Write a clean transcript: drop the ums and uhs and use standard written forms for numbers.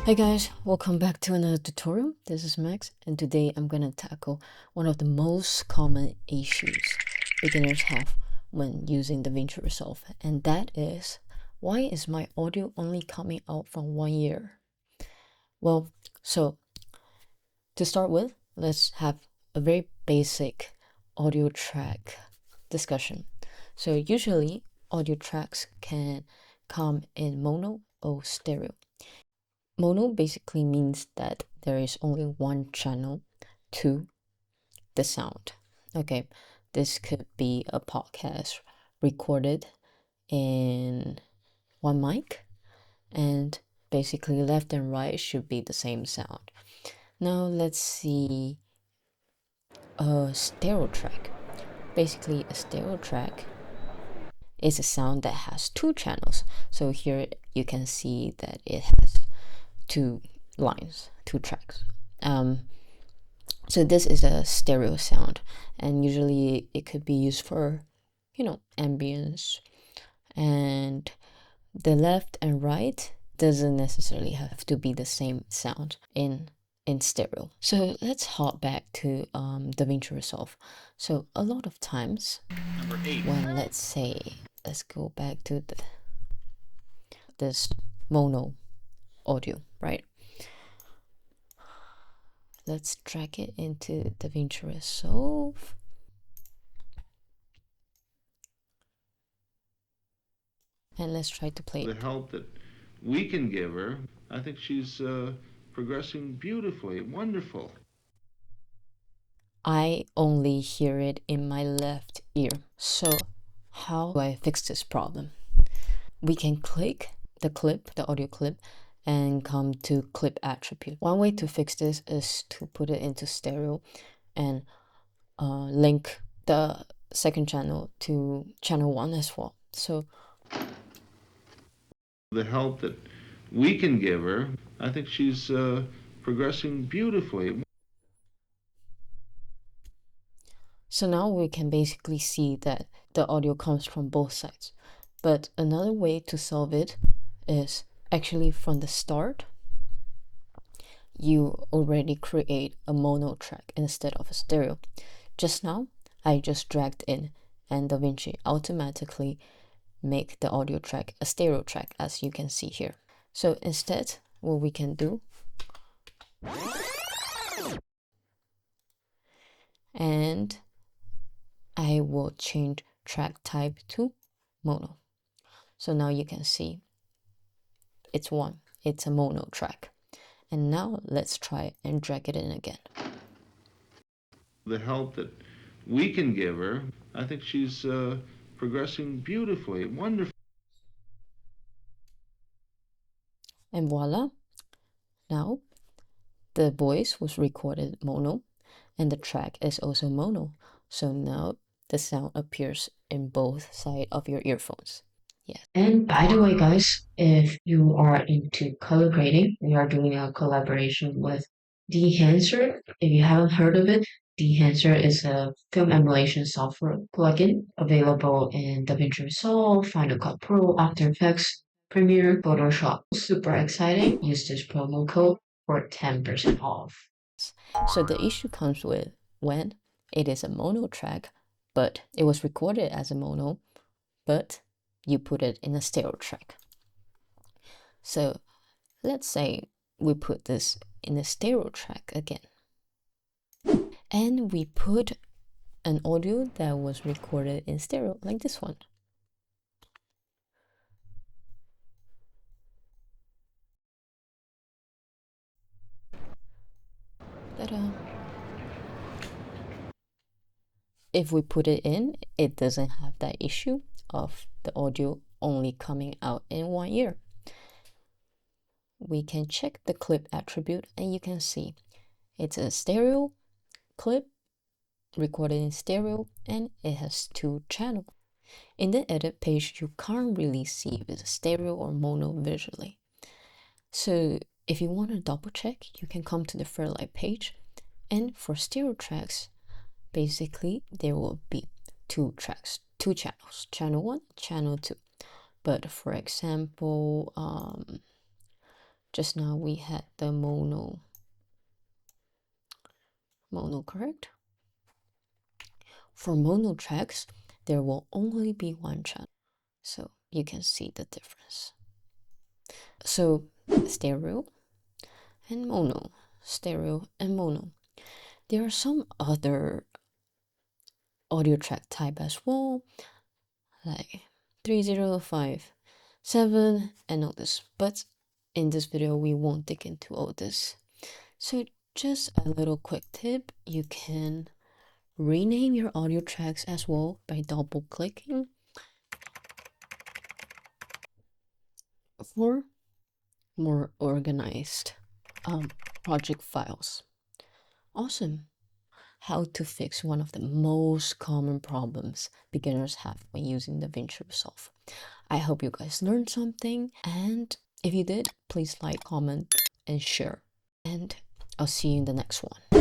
Hey guys, welcome back to another tutorial. This is Max, and today I'm gonna tackle one of the most common issues beginners have when using Davinci Resolve, and that is, why is my audio only coming out from one ear? Well, so to start with, let's have a very basic audio track discussion. So usually audio tracks can come in mono or stereo. Mono basically means that there is only one channel to the sound. Okay, this could be a podcast recorded in one mic, and basically left and right should be the same sound. Now let's see a stereo track. Basically, a stereo track is a sound that has two channels. So here you can see that it has two lines, two tracks. So this is a stereo sound, and usually it could be used for, ambience. And the left and right doesn't necessarily have to be the same sound in stereo. So let's hop back to Davinci Resolve. So a lot of times when let's go back to this mono audio, right? Let's drag it into Davinci Resolve. And let's try to play the help that we can give her. I think she's progressing beautifully. Wonderful. I only hear it in my left ear. So how do I fix this problem? We can click the audio clip, and come to clip attribute. One way to fix this is to put it into stereo and link the second channel to channel 1 as well. So The help that we can give her. I think she's progressing beautifully. So now we can basically see that the audio comes from both sides. But another way to solve it is actually from the start, you already create a mono track instead of a stereo. Just now, I just dragged in, and Davinci automatically make the audio track a stereo track, as you can see here. So instead, what we can do, and I will change track type to mono. So now you can see it's a mono track. And now let's try and drag it in again. The help that we can give her. I think she's progressing beautifully. Wonderful. And voila, now the voice was recorded mono, and the track is also mono. So now the sound appears in both sides of your earphones. Yes. And by the way, guys, if you are into color grading, we are doing a collaboration with Dehancer. If you haven't heard of it, Dehancer is a film emulation software plugin available in DaVinci Resolve, Final Cut Pro, After Effects, Premiere, Photoshop. Super exciting. Use this promo code for 10% off. So the issue comes with when it is a mono track, but it was recorded as a mono, but you put it in a stereo track. So let's say we put this in a stereo track again, and we put an audio that was recorded in stereo, like this one. Ta-da. If we put it in, it doesn't have that issue of the audio only coming out in one ear. We can check the clip attribute, and you can see it's a stereo clip recorded in stereo, and it has two channels. In the edit page, you can't really see if it's stereo or mono visually. So if you want to double check, you can come to the Fairlight page, and for stereo tracks, basically there will be two tracks, two channels, channel 1, channel 2. But for example, Just now we had the mono, correct? For mono tracks, there will only be one channel, so you can see the difference. So stereo and mono, stereo and mono. There are some other audio track type as well, like 3057 and all this, but in this video we won't dig into all this. So just a little quick tip, you can rename your audio tracks as well by double clicking for more organized project files. Awesome. How to fix one of the most common problems beginners have when using Davinci Resolve. I hope you guys learned something, and if you did, please like, comment, and share. And I'll see you in the next one.